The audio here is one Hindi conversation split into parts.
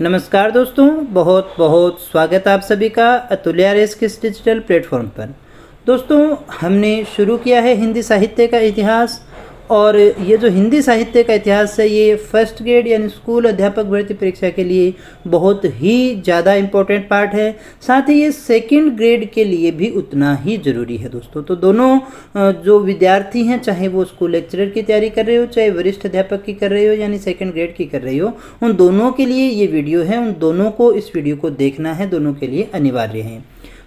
नमस्कार दोस्तों, बहुत बहुत स्वागत आप सभी का अतुल्या रेस किस डिजिटल प्लेटफॉर्म पर। दोस्तों, हमने शुरू किया है हिंदी साहित्य का इतिहास। और ये जो हिंदी साहित्य का इतिहास है, ये फर्स्ट ग्रेड यानी स्कूल अध्यापक भर्ती परीक्षा के लिए बहुत ही ज़्यादा इम्पोर्टेंट पार्ट है। साथ ही ये सेकंड ग्रेड के लिए भी उतना ही ज़रूरी है दोस्तों। तो दोनों जो विद्यार्थी हैं, चाहे वो स्कूल लेक्चरर की तैयारी कर रहे हो, चाहे वरिष्ठ अध्यापक की कर रहे हो यानी सेकंड ग्रेड की कर रही हो, उन दोनों के लिए ये वीडियो है। उन दोनों को इस वीडियो को देखना है, दोनों के लिए अनिवार्य है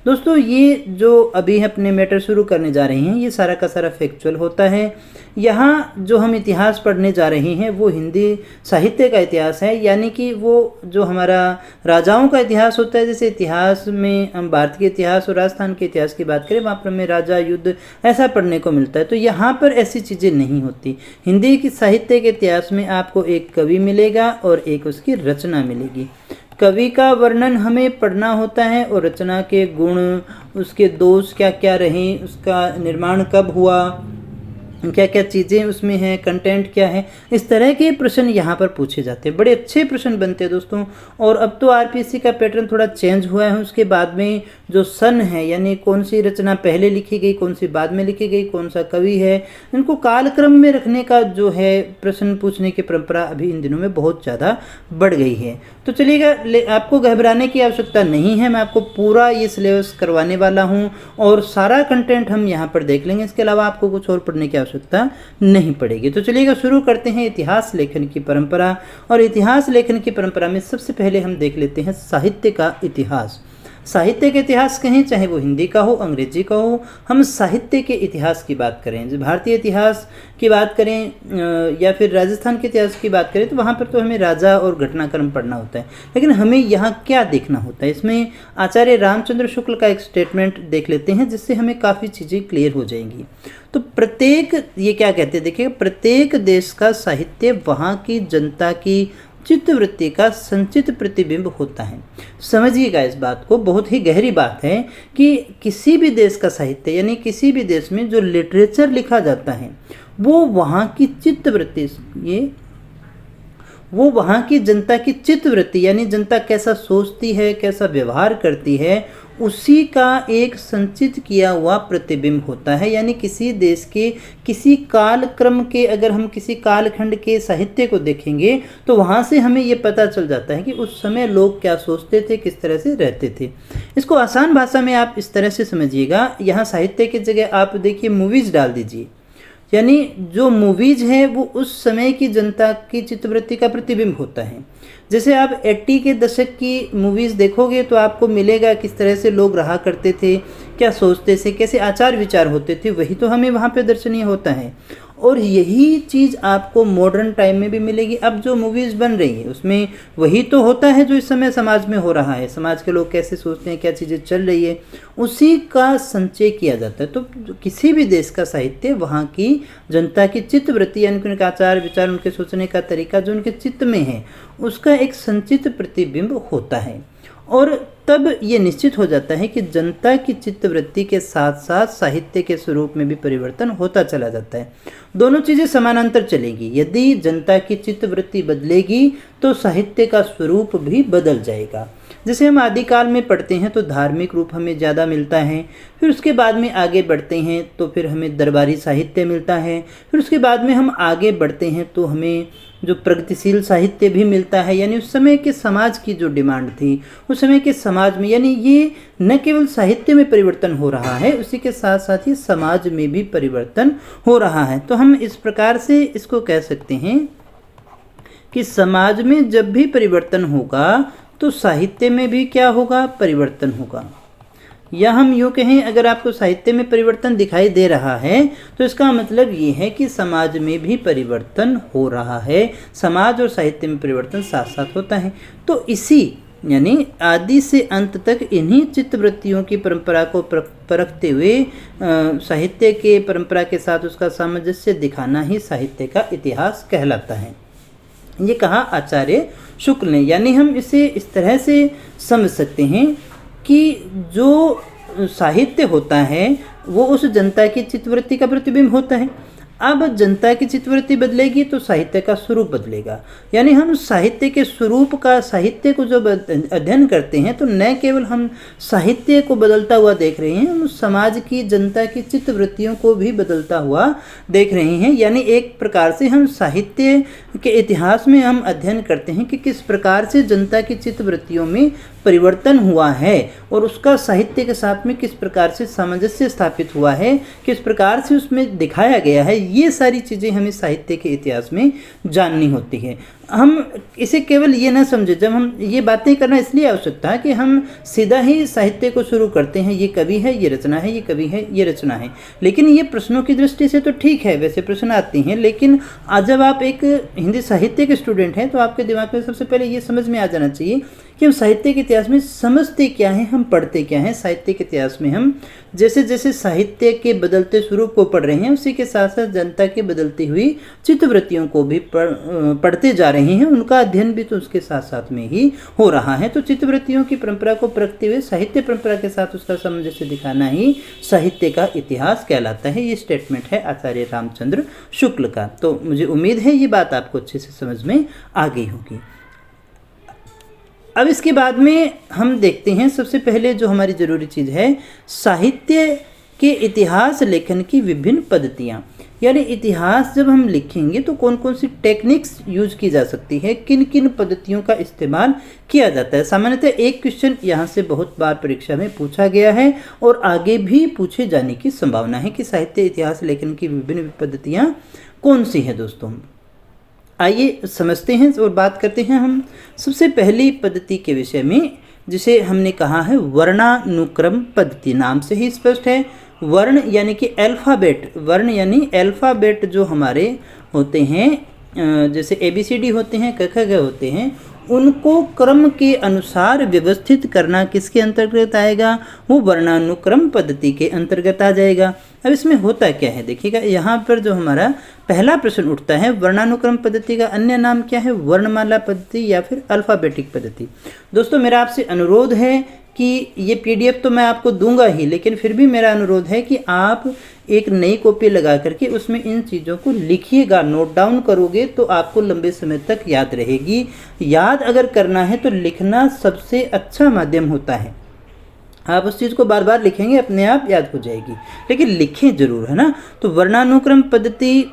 दोस्तों। ये जो अभी अपने मैटर शुरू करने जा रहे हैं, ये सारा का सारा फैक्चुअल होता है। यहाँ जो हम इतिहास पढ़ने जा रहे हैं वो हिंदी साहित्य का इतिहास है, यानी कि वो जो हमारा राजाओं का इतिहास होता है। जैसे इतिहास में हम भारत के इतिहास और राजस्थान के इतिहास की बात करें, वहाँ पर हमें राजा, युद्ध ऐसा पढ़ने को मिलता है। तो यहाँ पर ऐसी चीज़ें नहीं होती। हिंदी की साहित्य के इतिहास में आपको एक कवि मिलेगा और एक उसकी रचना मिलेगी। कवि का वर्णन हमें पढ़ना होता है और रचना के गुण, उसके दोष क्या क्या रहे, उसका निर्माण कब हुआ, क्या क्या चीज़ें उसमें हैं, कंटेंट क्या है, इस तरह के प्रश्न यहाँ पर पूछे जाते हैं। बड़े अच्छे प्रश्न बनते हैं दोस्तों। और अब तो आरपीएससी का पैटर्न थोड़ा चेंज हुआ है। उसके बाद में जो सन है, यानी कौन सी रचना पहले लिखी गई, कौन सी बाद में लिखी गई, कौन सा कवि है, इनको कालक्रम में रखने का जो है प्रश्न पूछने की परंपरा अभी इन दिनों में बहुत ज़्यादा बढ़ गई है। तो चलिएगा, आपको घबराने की आवश्यकता नहीं है। मैं आपको पूरा ये सिलेबस करवाने वाला हूँ और सारा कंटेंट हम यहाँ पर देख लेंगे। इसके अलावा आपको कुछ और पढ़ने की आवश्यकता नहीं पड़ेगी। तो चलिएगा, शुरू करते हैं इतिहास लेखन की परंपरा। और इतिहास लेखन की परंपरा में सबसे पहले हम देख लेते हैं साहित्य का इतिहास। साहित्य के इतिहास कहें, चाहे वो हिंदी का हो, अंग्रेजी का हो, हम साहित्य के इतिहास की बात करें, जो भारतीय इतिहास की बात करें या फिर राजस्थान के इतिहास की बात करें, तो वहाँ पर तो हमें राजा और घटनाक्रम पढ़ना होता है। लेकिन हमें यहाँ क्या देखना होता है, इसमें आचार्य रामचंद्र शुक्ल का एक स्टेटमेंट देख लेते हैं, जिससे हमें काफ़ी चीज़ें क्लियर हो जाएंगी। तो प्रत्येक, ये क्या कहते हैं देखिए, प्रत्येक देश का साहित्य वहाँ की जनता की चित्तवृत्ति का संचित प्रतिबिंब होता है। समझिएगा इस बात को, बहुत ही गहरी बात है कि किसी भी देश का साहित्य, यानी किसी भी देश में जो लिटरेचर लिखा जाता है, वो वहाँ की चित्तवृत्ति, वो वहाँ की जनता की चित्तवृत्ति, यानी जनता कैसा सोचती है, कैसा व्यवहार करती है, उसी का एक संचित किया हुआ प्रतिबिंब होता है। यानी किसी देश के किसी कालक्रम के, अगर हम किसी कालखंड के साहित्य को देखेंगे तो वहाँ से हमें ये पता चल जाता है कि उस समय लोग क्या सोचते थे, किस तरह से रहते थे। इसको आसान भाषा में आप इस तरह से समझिएगा। यहाँ साहित्य की जगह आप देखिए मूवीज़ डाल दीजिए, यानी जो मूवीज़ है वो उस समय की जनता की चित्तवृत्ति का प्रतिबिंब होता है। जैसे आप 80 के दशक की मूवीज़ देखोगे तो आपको मिलेगा किस तरह से लोग रहा करते थे, क्या सोचते थे, कैसे आचार विचार होते थे, वही तो हमें वहाँ पे दर्शनीय होता है। और यही चीज़ आपको मॉडर्न टाइम में भी मिलेगी। अब जो मूवीज़ बन रही है उसमें वही तो होता है जो इस समय समाज में हो रहा है। समाज के लोग कैसे सोचते हैं, क्या चीज़ें चल रही है, उसी का संचय किया जाता है। तो किसी भी देश का साहित्य वहाँ की जनता की चित्तवृत्ति, यानी उनके आचार विचार, उनके सोचने का तरीका जो उनके चित्त में है, उसका एक संचित प्रतिबिंब होता है। और तब ये निश्चित हो जाता है कि जनता की चित्तवृत्ति के साथ साथ साहित्य के स्वरूप में भी परिवर्तन होता चला जाता है। दोनों चीज़ें समानांतर चलेगी। यदि जनता की चित्तवृत्ति बदलेगी तो साहित्य का स्वरूप भी बदल जाएगा। जैसे हम आदिकाल में पढ़ते हैं तो धार्मिक रूप हमें ज़्यादा मिलता है, फिर उसके बाद में आगे बढ़ते हैं तो फिर हमें दरबारी साहित्य मिलता है, फिर उसके बाद में हम आगे बढ़ते हैं तो हमें जो प्रगतिशील साहित्य भी मिलता है। यानी उस समय के समाज की जो डिमांड थी, उस समय के समाज में, यानी ये न केवल साहित्य में परिवर्तन हो रहा है, उसी के साथ साथ ही समाज में भी परिवर्तन हो रहा है। तो हम इस प्रकार से इसको कह सकते हैं कि समाज में जब भी परिवर्तन होगा तो साहित्य में भी क्या होगा, परिवर्तन होगा। या हम यूँ कहें, अगर आपको साहित्य में परिवर्तन दिखाई दे रहा है तो इसका मतलब ये है कि समाज में भी परिवर्तन हो रहा है। समाज और साहित्य में परिवर्तन साथ साथ होता है। तो इसी, यानी आदि से अंत तक इन्हीं चित्तवृत्तियों की परंपरा को परखते हुए साहित्य के परंपरा के साथ उसका सामंजस्य दिखाना ही साहित्य का इतिहास कहलाता है। ये कहा आचार्य शुक्ल ने। यानी हम इसे इस तरह से समझ सकते हैं कि जो साहित्य होता है वो उस जनता की चित्तवृत्ति का प्रतिबिंब होता है। अब जनता की चित्तवृत्ति बदलेगी तो साहित्य का स्वरूप बदलेगा। यानी हम साहित्य के स्वरूप का, साहित्य को जब अध्ययन करते हैं तो न केवल हम साहित्य को बदलता हुआ देख रहे हैं, हम समाज की, जनता की चित्तवृत्तियों को भी बदलता हुआ देख रहे हैं। यानी एक प्रकार से हम साहित्य के इतिहास में हम अध्ययन करते हैं कि किस प्रकार से जनता की चित्तवृत्तियों में परिवर्तन हुआ है और उसका साहित्य के साथ में किस प्रकार से सामंजस्य स्थापित हुआ है, किस प्रकार से उसमें दिखाया गया है। ये सारी चीज़ें हमें साहित्य के इतिहास में जाननी होती है। हम इसे केवल ये ना समझे, जब हम ये बातें करना इसलिए आवश्यकता है कि हम सीधा ही साहित्य को शुरू करते हैं, ये कवि है, ये रचना है, ये कवि है, ये रचना है। लेकिन ये प्रश्नों की दृष्टि से तो ठीक है, वैसे प्रश्न आते हैं, लेकिन आज जब आप एक हिंदी साहित्य के स्टूडेंट हैं तो आपके दिमाग में सबसे पहले ये समझ में आ जाना चाहिए कि हम साहित्य के इतिहास में समझते क्या हैं, हम पढ़ते क्या हैं। साहित्य के इतिहास में हम जैसे जैसे साहित्य के बदलते स्वरूप को पढ़ रहे हैं, उसी के साथ साथ जनता की बदलती हुई चित्तवृत्तियों को भी पढ़ते जा रहे हैं, उनका अध्ययन भी तो उसके साथ साथ में ही हो रहा है। तो चित्तवृत्तियों की परंपरा को परखते हुए साहित्य परंपरा के साथ उसका सामंजस्य दिखाना ही साहित्य का इतिहास कहलाता है। ये स्टेटमेंट है आचार्य रामचंद्र शुक्ल का। तो मुझे उम्मीद है ये बात आपको अच्छे से समझ में आ गई होगी। अब इसके बाद में हम देखते हैं, सबसे पहले जो हमारी ज़रूरी चीज़ है, साहित्य के इतिहास लेखन की विभिन्न पद्धतियाँ। यानी इतिहास जब हम लिखेंगे तो कौन कौन सी टेक्निक्स यूज की जा सकती है, किन किन पद्धतियों का इस्तेमाल किया जाता है। सामान्यतः एक क्वेश्चन यहाँ से बहुत बार परीक्षा में पूछा गया है और आगे भी पूछे जाने की संभावना है कि साहित्य इतिहास लेखन की विभिन्न पद्धतियाँ कौन सी हैं। दोस्तों आइए समझते हैं और बात करते हैं हम सबसे पहली पद्धति के विषय में, जिसे हमने कहा है वर्णानुक्रम पद्धति। नाम से ही स्पष्ट है, वर्ण यानी कि अल्फ़ाबेट, वर्ण यानी अल्फ़ाबेट जो हमारे होते हैं, जैसे ABCD होते हैं, क ख ग होते हैं, उनको क्रम के अनुसार व्यवस्थित करना किसके अंतर्गत आएगा, वो वर्णानुक्रम पद्धति के अंतर्गत आ जाएगा। अब इसमें होता क्या है देखिएगा, यहाँ पर जो हमारा पहला प्रश्न उठता है, वर्णानुक्रम पद्धति का अन्य नाम क्या है, वर्णमाला पद्धति या फिर अल्फ़ाबेटिक पद्धति। दोस्तों मेरा आपसे अनुरोध है कि ये PDF तो मैं आपको दूंगा ही, लेकिन फिर भी मेरा अनुरोध है कि आप एक नई कॉपी लगा करके उसमें इन चीज़ों को लिखिएगा, नोट डाउन करोगे तो आपको लंबे समय तक याद रहेगी। याद अगर करना है तो लिखना सबसे अच्छा माध्यम होता है। आप उस चीज़ को बार बार लिखेंगे, अपने आप याद हो जाएगी, लेकिन लिखें जरूर, है ना। तो वर्णानुक्रम पद्धति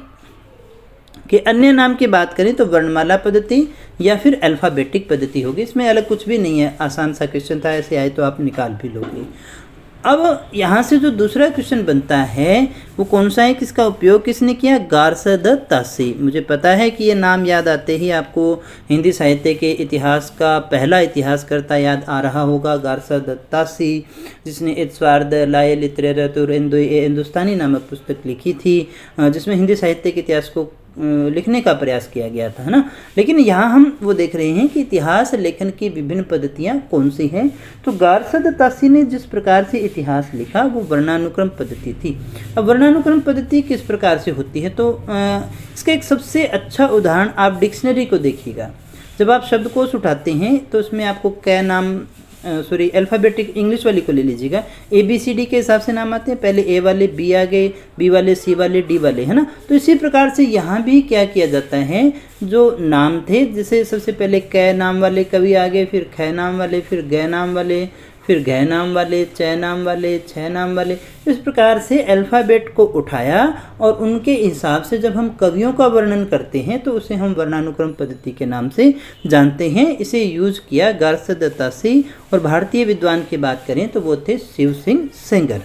के अन्य नाम की बात करें तो वर्णमाला पद्धति या फिर अल्फ़ाबेटिक पद्धति होगी। इसमें अलग कुछ भी नहीं है, आसान सा क्वेश्चन था, ऐसे आए तो आप निकाल भी लोगे। अब यहाँ से जो दूसरा क्वेश्चन बनता है वो कौन सा है, किसका उपयोग किसने किया, गारसद तासी। मुझे पता है कि ये नाम याद आते ही आपको हिंदी साहित्य के इतिहास का पहला इतिहासकर्ता याद आ रहा होगा, गारसद तासी, जिसने एक स्वार्द लाए लिटरेचर हिंदुस्तानी नामक पुस्तक लिखी थी, जिसमें हिंदी साहित्य के इतिहास को लिखने का प्रयास किया गया था, है ना। लेकिन यहाँ हम वो देख रहे हैं कि इतिहास लेखन की विभिन्न पद्धतियाँ कौन सी हैं। तो गारसद तासी ने जिस प्रकार से इतिहास लिखा वो वर्णानुक्रम पद्धति थी। अब वर्णानुक्रम पद्धति किस प्रकार से होती है, तो इसका एक सबसे अच्छा उदाहरण आप डिक्शनरी को देखिएगा। जब आप शब्दकोश उठाते हैं तो उसमें आपको कै नाम, सॉरी अल्फ़ाबेटिक इंग्लिश वाली को ले लीजिएगा, ABCD के हिसाब से नाम आते हैं, पहले A वाले B आ गए, B वाले C वाले D वाले, है ना। तो इसी प्रकार से यहाँ भी क्या किया जाता है, जो नाम थे, जैसे सबसे पहले कै नाम वाले कवि आ गए, फिर ख नाम वाले, फिर ग नाम वाले, फिर घ नाम वाले, च नाम वाले, छ नाम वाले। इस प्रकार से अल्फ़ाबेट को उठाया और उनके हिसाब से जब हम कवियों का वर्णन करते हैं तो उसे हम वर्णानुक्रम पद्धति के नाम से जानते हैं। इसे यूज किया गारसद तासी। और भारतीय विद्वान की बात करें तो वो थे शिव सिंह सेंगर।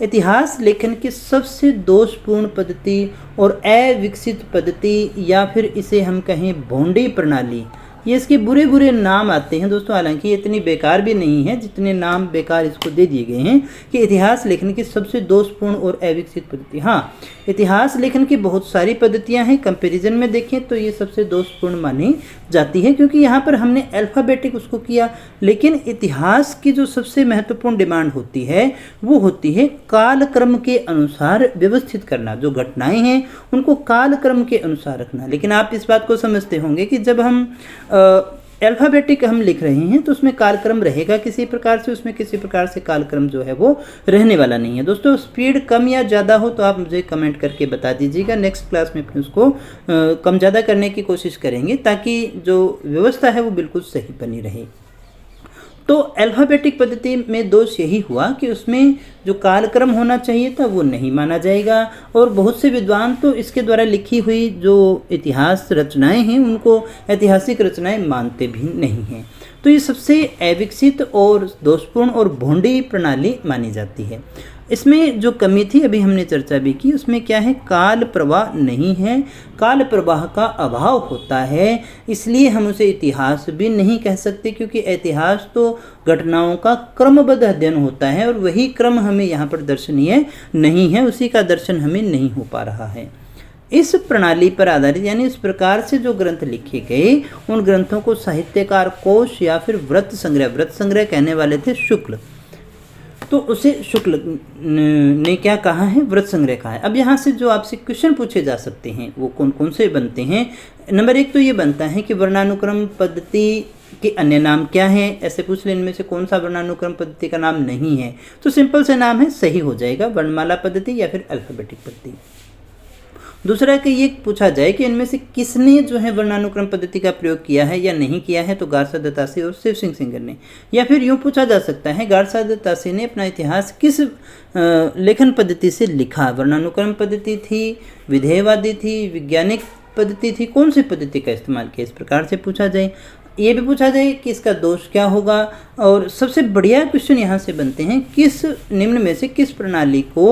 इतिहास लेखन की सबसे दोषपूर्ण पद्धति और अविकसित पद्धति, या फिर इसे हम कहें भोंडी प्रणाली, ये इसके बुरे बुरे नाम आते हैं दोस्तों। हालांकि ये इतनी बेकार भी नहीं है जितने नाम बेकार इसको दे दिए गए हैं, कि इतिहास लेखन की सबसे दोषपूर्ण और अविकसित पद्धति। हाँ, इतिहास लेखन की बहुत सारी पद्धतियां हैं, कंपैरिजन में देखें तो ये सबसे दोषपूर्ण मानी जाती है, क्योंकि यहाँ पर हमने अल्फ़ाबेटिक उसको किया। लेकिन इतिहास की जो सबसे महत्वपूर्ण डिमांड होती है वो होती है कालक्रम के अनुसार व्यवस्थित करना। जो घटनाएं हैं उनको कालक्रम के अनुसार रखना। लेकिन आप इस बात को समझते होंगे कि जब हम अल्फ़ाबेटिक हम लिख रहे हैं तो उसमें कालक्रम रहेगा किसी प्रकार से, उसमें किसी प्रकार से कालक्रम जो है वो रहने वाला नहीं है। दोस्तों स्पीड कम या ज़्यादा हो तो आप मुझे कमेंट करके बता दीजिएगा, नेक्स्ट क्लास में फिर उसको कम ज़्यादा करने की कोशिश करेंगे ताकि जो व्यवस्था है वो बिल्कुल सही बनी रहे। तो अल्फ़ाबेटिक पद्धति में दोष यही हुआ कि उसमें जो कालक्रम होना चाहिए था वो नहीं माना जाएगा, और बहुत से विद्वान तो इसके द्वारा लिखी हुई जो इतिहास रचनाएं हैं उनको ऐतिहासिक रचनाएं मानते भी नहीं हैं। तो ये सबसे अविकसित और दोषपूर्ण और भोंडी प्रणाली मानी जाती है। इसमें जो कमी थी अभी हमने चर्चा भी की, उसमें क्या है, काल प्रवाह नहीं है, काल प्रवाह का अभाव होता है, इसलिए हम उसे इतिहास भी नहीं कह सकते, क्योंकि इतिहास तो घटनाओं का क्रमबद्ध अध्ययन होता है और वही क्रम हमें यहाँ पर दर्शनीय नहीं है, उसी का दर्शन हमें नहीं हो पा रहा है। इस प्रणाली पर आधारित यानी इस प्रकार से जो ग्रंथ लिखे गए उन ग्रंथों को साहित्यकार कोश या फिर व्रत संग्रह कहने वाले थे शुक्ल, तो उसे शुक्ल ने क्या कहा है, व्रत संग्रह कहा है। अब यहाँ से जो आपसे क्वेश्चन पूछे जा सकते हैं वो कौन कौन से बनते हैं। नंबर 1 तो ये बनता है कि वर्णानुक्रम पद्धति के अन्य नाम क्या हैं, ऐसे पूछ ले इनमें से कौन सा वर्णानुक्रम पद्धति का नाम नहीं है, तो सिंपल से नाम है, सही हो जाएगा, वर्णमाला पद्धति या फिर अल्फाबेटिक पद्धति। दूसरा कि ये पूछा जाए कि इनमें से किसने जो है वर्णानुक्रम पद्धति का प्रयोग किया है या नहीं किया है, तो गारसा दत्तासी और शिव सिंह सिंगर ने। या फिर यूँ पूछा जा सकता है गारसा दत्तासी ने अपना इतिहास किस लेखन पद्धति से लिखा, वर्णानुक्रम पद्धति थी, विधेयवादी थी, वैज्ञानिक पद्धति थी, कौन सी पद्धति का इस्तेमाल किया, इस प्रकार से पूछा जाए। ये भी पूछा जाए कि इसका दोष क्या होगा, और सबसे बढ़िया क्वेश्चन यहाँ से बनते हैं किस निम्न में से किस प्रणाली को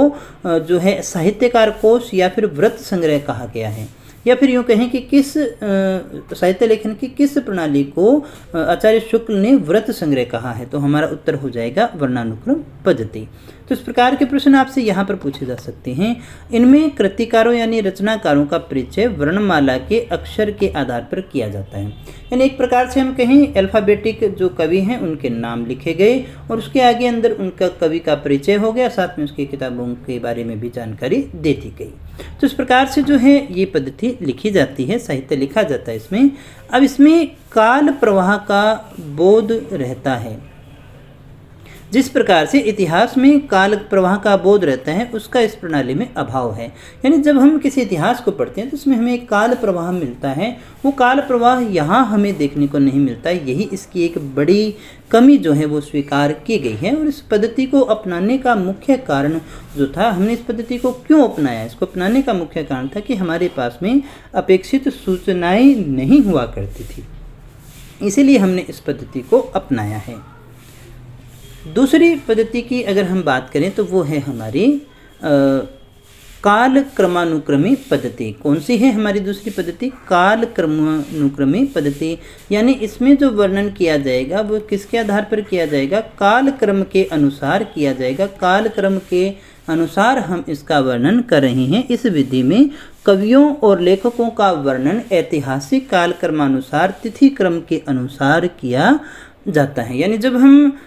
जो है साहित्यकार कोश या फिर व्रत संग्रह कहा गया है, या फिर यूँ कहें कि किस साहित्य लेखन की किस प्रणाली को आचार्य शुक्ल ने व्रत संग्रह कहा है, तो हमारा उत्तर हो जाएगा वर्णानुक्रम पद्धति। तो इस प्रकार के प्रश्न आपसे यहाँ पर पूछे जा सकते हैं। इनमें कृतिकारों यानी रचनाकारों का परिचय वर्णमाला के अक्षर के आधार पर किया जाता है, यानी एक प्रकार से हम कहें अल्फ़ाबेटिक जो कवि हैं उनके नाम लिखे गए और उसके आगे अंदर उनका कवि का परिचय हो गया, साथ में उसकी किताबों के बारे में भी जानकारी दे दी गई। तो इस प्रकार से जो है ये पद्धति लिखी जाती है, साहित्य लिखा जाता है इसमें। अब इसमें काल प्रवाह का बोध रहता है, जिस प्रकार से इतिहास में काल प्रवाह का बोध रहता है उसका इस प्रणाली में अभाव है। यानी जब हम किसी इतिहास को पढ़ते हैं तो उसमें हमें एक काल प्रवाह मिलता है, वो काल प्रवाह यहाँ हमें देखने को नहीं मिलता है, यही इसकी एक बड़ी कमी जो है वो स्वीकार की गई है। और इस पद्धति को अपनाने का मुख्य कारण जो था, हमने इस पद्धति को क्यों अपनाया, इसको अपनाने का मुख्य कारण था कि हमारे पास में अपेक्षित सूचनाएँ नहीं हुआ करती थी, इसीलिए हमने इस पद्धति को अपनाया है। दूसरी पद्धति की अगर हम बात करें तो वो है हमारी काल क्रमानुक्रमी पद्धति। कौन सी है हमारी दूसरी पद्धति, काल क्रमानुक्रमी पद्धति, यानी इसमें जो वर्णन किया जाएगा वो किसके आधार पर किया जाएगा, काल क्रम के अनुसार किया जाएगा, काल क्रम के अनुसार हम इसका वर्णन कर रहे हैं। इस विधि में कवियों और लेखकों का वर्णन ऐतिहासिक काल क्रमानुसार तिथि क्रम के अनुसार किया जाता है। यानी जब हम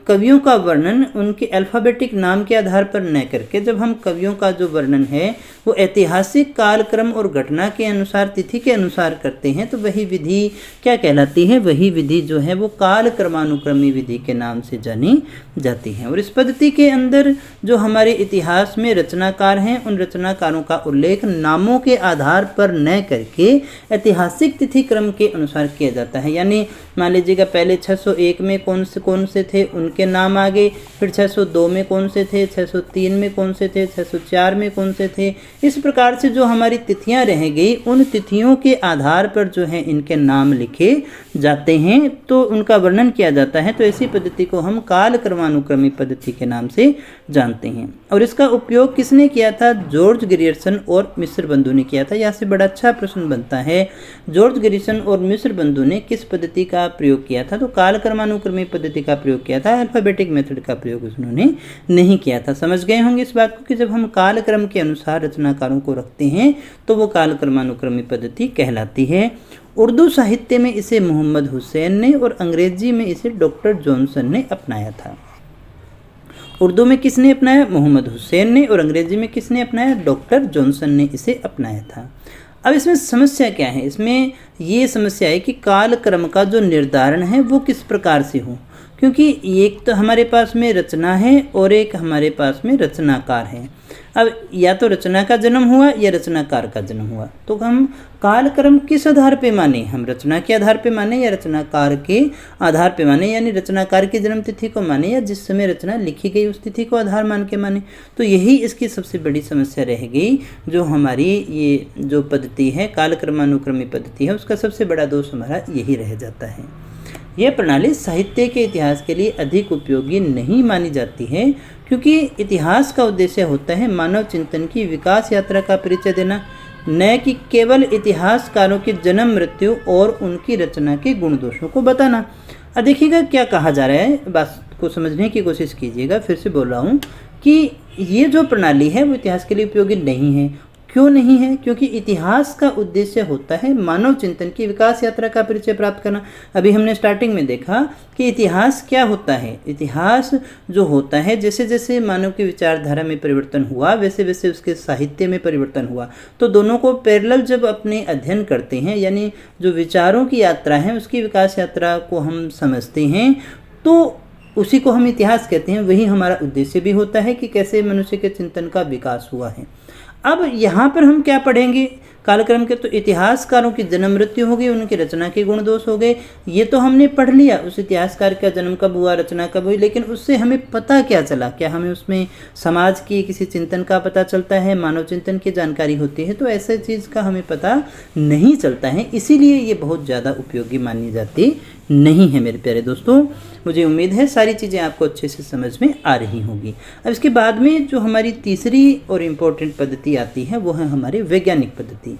कवियों का वर्णन उनके अल्फ़ाबेटिक नाम के आधार पर न करके जब हम कवियों का जो वर्णन है वो ऐतिहासिक कालक्रम और घटना के अनुसार तिथि के अनुसार करते हैं, तो वही विधि क्या कहलाती है, वही विधि जो है वो काल क्रमानुक्रमी विधि के नाम से जानी जाती है। और इस पद्धति के अंदर जो हमारे इतिहास में रचनाकार हैं उन रचनाकारों का उल्लेख नामों के आधार पर न करके ऐतिहासिक तिथि क्रम के अनुसार किया जाता है। यानी मान लीजिएगा पहले 601 में कौन से थे उनके नाम आ गए, फिर 602 में कौन से थे, 603 में कौन से थे, 604 में कौन से थे। इस प्रकार से जो हमारी तिथियां रह गई उन तिथियों के आधार पर जो है इनके नाम लिखे जाते हैं, तो उनका वर्णन किया जाता है। तो ऐसी पद्धति को हम काल क्रमानुक्रमी पद्धति के नाम से जानते हैं। और इसका उपयोग किसने किया था, जॉर्ज ग्रियर्सन और मिस्र बंधु ने किया था। यहाँ से बड़ा अच्छा प्रश्न बनता है, जॉर्ज ग्रियर्सन और मिस्र बंधु ने किस पद्धति का प्रयोग किया था, तो काल क्रमानुक्रमी पद्धति का प्रयोग किया था, अल्फाबेटिक मेथड का प्रयोग उन्होंने नहीं किया था। समझ गए होंगे इस बात को कि जब हम काल क्रम के अनुसार रचनाकारों को रखते हैं तो वो काल क्रमानुक्रमी पद्धति कहलाती है। उर्दू साहित्य में इसे मोहम्मद हुसैन ने और अंग्रेजी में इसे डॉक्टर जॉनसन ने अपनाया था। उर्दू में किसने अपनाया, मोहम्मद हुसैन ने, और अंग्रेजी में किसने अपनाया, डॉक्टर जॉनसन ने इसे अपनाया था। अब इसमें समस्या क्या है, इसमें ये समस्या है कि काल क्रम का जो निर्धारण है वो किस प्रकार से हो, क्योंकि एक तो हमारे पास में रचना है और एक हमारे पास में रचनाकार है। अब या तो रचना का जन्म हुआ या रचनाकार का जन्म हुआ, तो हम कालक्रम किस आधार पे माने, हम रचना के आधार पे माने या रचनाकार के आधार पे माने, यानी रचनाकार की जन्म तिथि को माने या जिस समय रचना लिखी गई उस तिथि को आधार मान के माने। तो यही इसकी सबसे बड़ी समस्या रह गई। जो हमारी ये जो पद्धति है कालक्रमानुक्रमी पद्धति है, उसका सबसे बड़ा दोष हमारा यही रह जाता है। यह प्रणाली साहित्य के इतिहास के लिए अधिक उपयोगी नहीं मानी जाती है, क्योंकि इतिहास का उद्देश्य होता है मानव चिंतन की विकास यात्रा का परिचय देना, न कि केवल इतिहासकारों की जन्म मृत्यु और उनकी रचना के गुण दोषों को बताना। अब देखिएगा क्या कहा जा रहा है, बात को समझने की कोशिश कीजिएगा। फिर से बोल रहा हूँ कि ये जो प्रणाली है वो इतिहास के लिए उपयोगी नहीं है। क्यों नहीं है? क्योंकि इतिहास का उद्देश्य होता है मानव चिंतन की विकास यात्रा का परिचय प्राप्त करना। अभी हमने स्टार्टिंग में देखा कि इतिहास क्या होता है। इतिहास जो होता है, जैसे जैसे मानव की विचारधारा में परिवर्तन हुआ वैसे वैसे उसके साहित्य में परिवर्तन हुआ। तो दोनों को पैरेलल जब अपने अध्ययन करते हैं, यानी जो विचारों की यात्रा है उसकी विकास यात्रा को हम समझते हैं, तो उसी को हम इतिहास कहते हैं। वही हमारा उद्देश्य भी होता है कि कैसे मनुष्य के चिंतन का विकास हुआ है। अब यहाँ पर हम क्या पढ़ेंगे कालक्रम के, तो इतिहासकारों की जन्म मृत्यु हो गई, उनकी रचना के गुण दोष हो गए। ये तो हमने पढ़ लिया, उस इतिहासकार का जन्म कब हुआ, रचना कब हुई, लेकिन उससे हमें पता क्या चला? क्या हमें उसमें समाज की किसी चिंतन का पता चलता है, मानव चिंतन की जानकारी होती है? तो ऐसे चीज़ का हमें पता नहीं चलता है, इसीलिए ये बहुत ज़्यादा उपयोगी मानी जाती नहीं है मेरे प्यारे दोस्तों। मुझे उम्मीद है सारी चीज़ें आपको अच्छे से समझ में आ रही होंगी। अब इसके बाद में जो हमारी तीसरी और इम्पोर्टेंट पद्धति आती है वो है हमारी वैज्ञानिक पद्धति।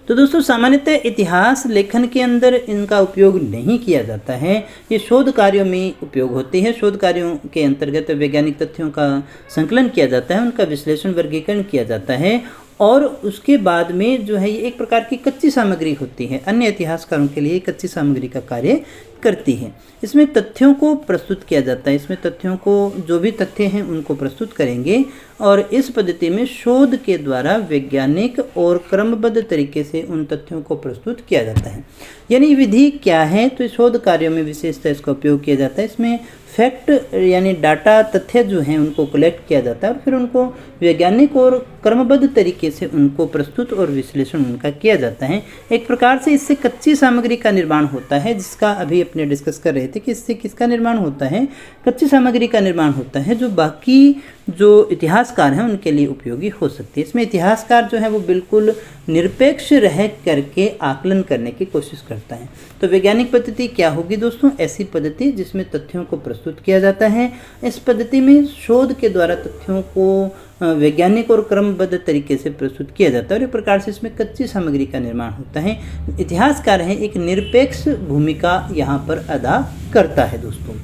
तो दोस्तों सामान्यतः इतिहास लेखन के अंदर इनका उपयोग नहीं किया जाता है, ये शोध कार्यों में उपयोग होते हैं। शोध कार्यों के अंतर्गत वैज्ञानिक तथ्यों का संकलन किया जाता है, उनका विश्लेषण वर्गीकरण किया जाता है, और उसके बाद में जो है ये एक प्रकार की कच्ची सामग्री होती है, अन्य इतिहासकारों के लिए कच्ची सामग्री का कार्य करती है। इसमें तथ्यों को प्रस्तुत किया जाता है, इसमें तथ्यों को जो भी तथ्य हैं उनको प्रस्तुत करेंगे, और इस पद्धति में शोध के द्वारा वैज्ञानिक और क्रमबद्ध तरीके से उन तथ्यों को प्रस्तुत किया जाता है। यानी विधि क्या है? तो शोध कार्यों में विशेषतः इसका उपयोग किया जाता है। इसमें फैक्ट यानी डाटा तथ्य जो हैं उनको कलेक्ट किया जाता है और फिर उनको वैज्ञानिक और क्रमबद्ध तरीके से उनको प्रस्तुत और विश्लेषण उनका किया जाता है। एक प्रकार से इससे कच्ची सामग्री का निर्माण होता है, जिसका अभी अपने डिस्कस कर रहे थे कि इससे किसका निर्माण होता है? कच्ची सामग्री का निर्माण होता है, जो बाकी जो इतिहासकार हैं उनके लिए उपयोगी हो सकती है। इसमें इतिहासकार जो है वो बिल्कुल निरपेक्ष रह करके आकलन करने की कोशिश करता है। तो वैज्ञानिक पद्धति क्या होगी दोस्तों? ऐसी पद्धति जिसमें तथ्यों को प्रस्तुत किया जाता है। इस पद्धति में शोध के द्वारा तथ्यों को वैज्ञानिक और क्रमबद्ध तरीके से प्रस्तुत किया जाता है और एक प्रकार से इसमें कच्ची सामग्री का निर्माण होता है। इतिहासकार है एक निरपेक्ष भूमिका यहाँ पर अदा करता है दोस्तों।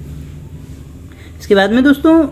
इसके बाद में दोस्तों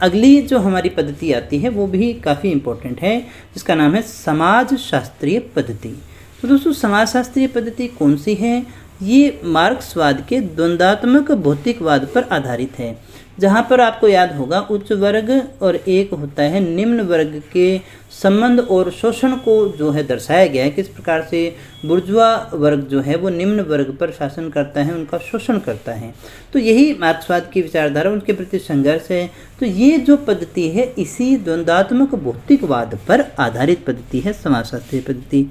अगली जो हमारी पद्धति आती है वो भी काफ़ी इम्पोर्टेंट है, जिसका नाम है समाज शास्त्रीय पद्धति। तो दोस्तों समाज शास्त्रीय पद्धति कौन सी है? ये मार्क्सवाद के द्वंद्वात्मक भौतिकवाद पर आधारित है, जहाँ पर आपको याद होगा उच्च वर्ग और एक होता है निम्न वर्ग के संबंध और शोषण को जो है दर्शाया गया है। किस प्रकार से बुर्जुआ वर्ग जो है वो निम्न वर्ग पर शासन करता है, उनका शोषण करता है। तो यही मार्क्सवाद की विचारधारा, उनके प्रति संघर्ष है। तो ये जो पद्धति है इसी द्वंद्वात्मक भौतिकवाद पर आधारित पद्धति है समाजशास्त्रीय पद्धति।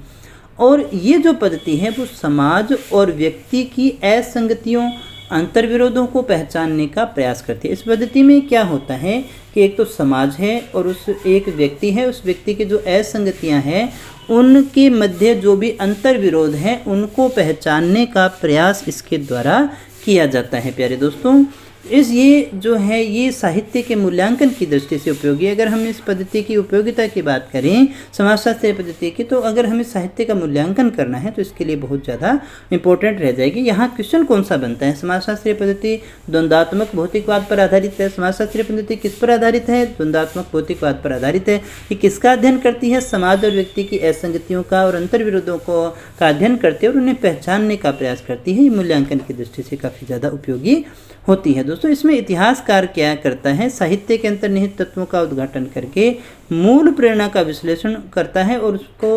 और ये जो पद्धति है वो समाज और व्यक्ति की असंगतियों, अंतर्विरोधों को पहचानने का प्रयास करती है। इस पद्धति में क्या होता है कि एक तो समाज है और उस एक व्यक्ति है, उस व्यक्ति की जो असंगतियां हैं उनके मध्य जो भी अंतर्विरोध हैं उनको पहचानने का प्रयास इसके द्वारा किया जाता है। प्यारे दोस्तों ये जो है ये साहित्य के मूल्यांकन की दृष्टि से उपयोगी है। अगर हम इस पद्धति की उपयोगिता की बात करें समाजशास्त्रीय पद्धति की, तो अगर हमें साहित्य का मूल्यांकन करना है तो इसके लिए बहुत ज़्यादा इंपॉर्टेंट रह जाएगी। यहाँ क्वेश्चन कौन सा बनता है? समाजशास्त्रीय पद्धति द्वंद्वात्मक भौतिकवाद पर आधारित है। समाजशास्त्रीय पद्धति किस पर आधारित है? द्वंद्वात्मक भौतिकवाद पर आधारित है। ये किसका अध्ययन करती है? समाज और व्यक्ति की असंगतियों का और अंतर्विरोधों का अध्ययन करती है और उन्हें पहचानने का प्रयास करती है। ये मूल्यांकन की दृष्टि से काफ़ी ज़्यादा उपयोगी होती है। दोस्तों इसमें इतिहासकार क्या करता है, साहित्य के अंतर्निहित तत्वों का उद्घाटन करके मूल प्रेरणा का विश्लेषण करता है और उसको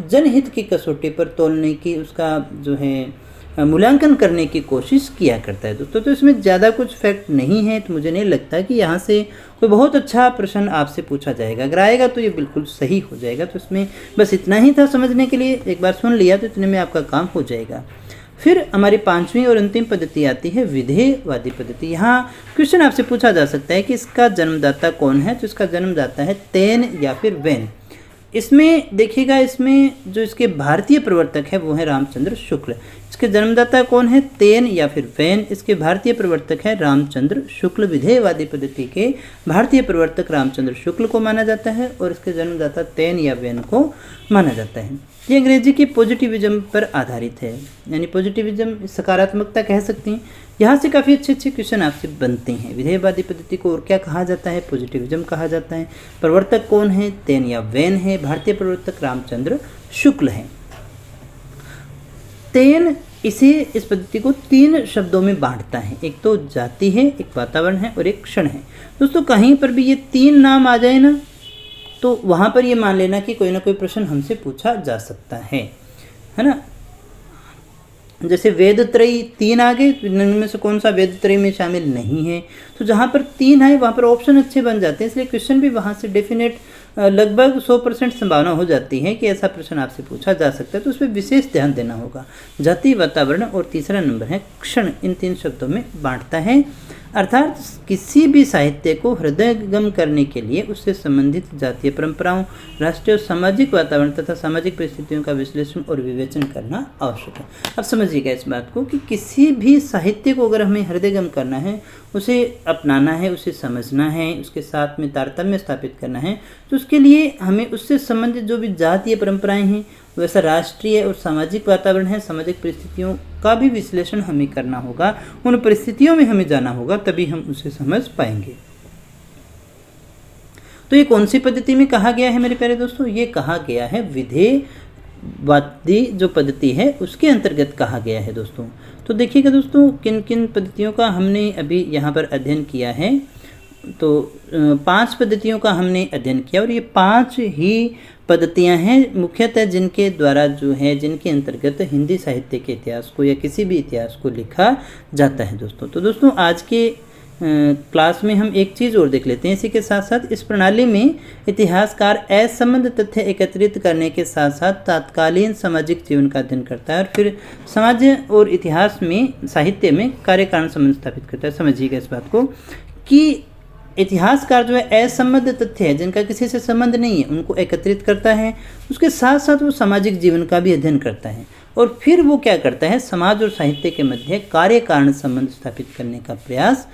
जनहित की कसौटी पर तोलने की, उसका जो है मूल्यांकन करने की कोशिश किया करता है दोस्तों। तो इसमें ज़्यादा कुछ फैक्ट नहीं है, तो मुझे नहीं लगता कि यहाँ से कोई बहुत अच्छा प्रश्न आपसे पूछा जाएगा। अगर आएगा तो ये बिल्कुल सही हो जाएगा। तो इसमें बस इतना ही था समझने के लिए, एक बार सुन लिया तो इतने में आपका काम हो जाएगा। फिर हमारी पांचवी और अंतिम पद्धति आती है विधेयवादी पद्धति। यहाँ क्वेश्चन आपसे पूछा जा सकता है कि इसका जन्मदाता कौन है, तो इसका जन्मदाता है तेन या फिर वैन। इसमें देखिएगा, इसमें जो इसके भारतीय प्रवर्तक है वो है रामचंद्र शुक्ल। इसके जन्मदाता कौन है, तेन या फिर वैन। इसके भारतीय प्रवर्तक है रामचंद्र शुक्ल। विधेयवादी पद्धति के भारतीय प्रवर्तक रामचंद्र शुक्ल को माना जाता है और इसके जन्मदाता तेन या वैन को माना जाता है। ये अंग्रेजी की पॉजिटिविज्म पर आधारित है, यानी पॉजिटिविज्म सकारात्मकता कह सकती हैं। यहाँ से काफ़ी अच्छे अच्छे क्वेश्चन आपसे बनते हैं। विधेयवादी पद्धति को और क्या कहा जाता है, पॉजिटिविज्म कहा जाता है। प्रवर्तक कौन है, तेन या वैन है। भारतीय प्रवर्तक रामचंद्र शुक्ल है। तेन इस पद्धति को 3 शब्दों में बांटता है, एक तो जाति है, एक वातावरण है और एक क्षण है। दोस्तों कहीं पर भी ये 3 नाम आ जाए ना, तो वहाँ पर ये मान लेना कि कोई ना कोई प्रश्न हमसे पूछा जा सकता है ना। जैसे वेदत्रयी 3 आ गए, इनमें से कौन सा वेदत्रयी में शामिल नहीं है। तो जहाँ पर 3 आए वहाँ पर ऑप्शन अच्छे बन जाते हैं, इसलिए क्वेश्चन भी वहाँ से डेफिनेट लगभग 100% संभावना हो जाती है कि ऐसा प्रश्न आपसे पूछा जा सकता है। तो उस पर विशेष ध्यान देना होगा। जाति, वातावरण और तीसरा नंबर है क्षण, इन 3 शब्दों में बांटता है। अर्थात किसी भी साहित्य को हृदयंगम करने के लिए उससे संबंधित जातीय परंपराओं, राष्ट्रीय और सामाजिक वातावरण तथा सामाजिक परिस्थितियों का विश्लेषण और विवेचन करना आवश्यक है। अब समझिएगा इस बात को कि किसी भी साहित्य को अगर हमें हृदयंगम करना है, उसे अपनाना है, उसे समझना है, उसके साथ में तारतम्य स्थापित करना है, तो उसके लिए हमें उससे संबंधित जो भी जातीय परंपराएं हैं, वैसा राष्ट्रीय और सामाजिक वातावरण है, सामाजिक परिस्थितियों का भी विश्लेषण हमें करना होगा। उन परिस्थितियों में हमें जाना होगा, तभी हम उसे समझ पाएंगे। तो ये कौन सी पद्धति में कहा गया है मेरे प्यारे दोस्तों, ये कहा गया है विधेयवादी जो पद्धति है उसके अंतर्गत कहा गया है दोस्तों। तो देखिएगा दोस्तों, किन किन पद्धतियों का हमने अभी यहाँ पर अध्ययन किया है। तो 5 पद्धतियों का हमने अध्ययन किया और ये 5 ही पद्धतियाँ हैं मुख्यतः जिनके द्वारा जो है, जिनके अंतर्गत हिंदी साहित्य के इतिहास को या किसी भी इतिहास को लिखा जाता है दोस्तों। तो दोस्तों आज के क्लास में हम एक चीज़ और देख लेते हैं। इसी के साथ साथ इस प्रणाली में इतिहासकार असंबद्ध तथ्य एकत्रित करने के साथ साथ तात्कालीन सामाजिक जीवन का अध्ययन करता है और फिर समाज और इतिहास में, साहित्य में कार्य कारण संबंध स्थापित करता है। समझिएगा इस बात को कि इतिहासकार जो है असंबद्ध तथ्य है, जिनका किसी से संबंध नहीं है, उनको एकत्रित करता है। उसके साथ साथ वो सामाजिक जीवन का भी अध्ययन करता है और फिर वो क्या करता है, समाज और साहित्य के मध्य कार्य कारण संबंध स्थापित करने का प्रयास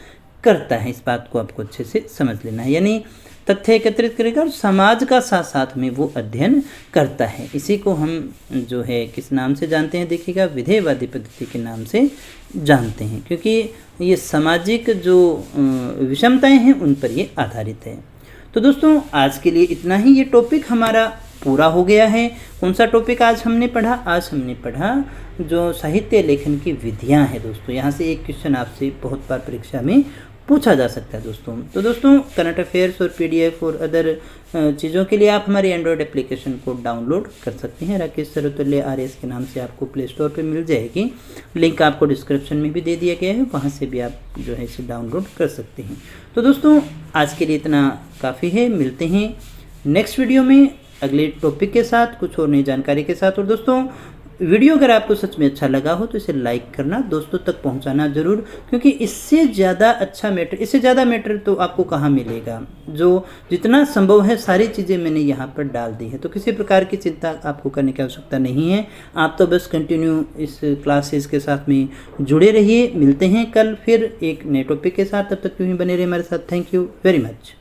करता है। इस बात को आपको अच्छे से समझ लेना है, यानी तथ्य एकत्रित करेगा और समाज का साथ साथ में वो अध्ययन करता है। इसी को हम जो है किस नाम से जानते हैं, देखिएगा विधेयवादी पद्धति के नाम से जानते हैं, क्योंकि ये सामाजिक जो विषमताएं हैं उन पर ये आधारित है। तो दोस्तों आज के लिए इतना ही, ये टॉपिक हमारा पूरा हो गया है। कौन सा टॉपिक आज हमने पढ़ा, आज हमने पढ़ा जो साहित्य लेखन की विधियां हैं दोस्तों। यहाँ से एक क्वेश्चन आपसे बहुत बार परीक्षा में पूछा जा सकता है दोस्तों। तो दोस्तों करंट अफेयर्स और पीडीएफ और अदर चीज़ों के लिए आप हमारे एंड्रॉयड एप्लीकेशन को डाउनलोड कर सकते हैं। राकेश सर्वतुल्य RS के नाम से आपको प्ले स्टोर पर मिल जाएगी, लिंक आपको डिस्क्रिप्शन में भी दे दिया गया है, वहाँ से भी आप जो है इसे डाउनलोड कर सकते हैं। तो दोस्तों आज के लिए इतना काफ़ी है, मिलते हैं नेक्स्ट वीडियो में अगले टॉपिक के साथ, कुछ और नई जानकारी के साथ। और दोस्तों वीडियो अगर आपको सच में अच्छा लगा हो तो इसे लाइक करना, दोस्तों तक पहुंचाना ज़रूर, क्योंकि इससे ज़्यादा अच्छा मैटर, इससे ज़्यादा मैटर तो आपको कहाँ मिलेगा। जो जितना संभव है सारी चीज़ें मैंने यहाँ पर डाल दी है, तो किसी प्रकार की चिंता आपको करने की आवश्यकता नहीं है। आप तो बस कंटिन्यू इस क्लासेस के साथ में जुड़े रहिए। मिलते हैं कल फिर एक नए टॉपिक के साथ, तब तक यूँ ही बने रहिए हमारे साथ। Thank you very much.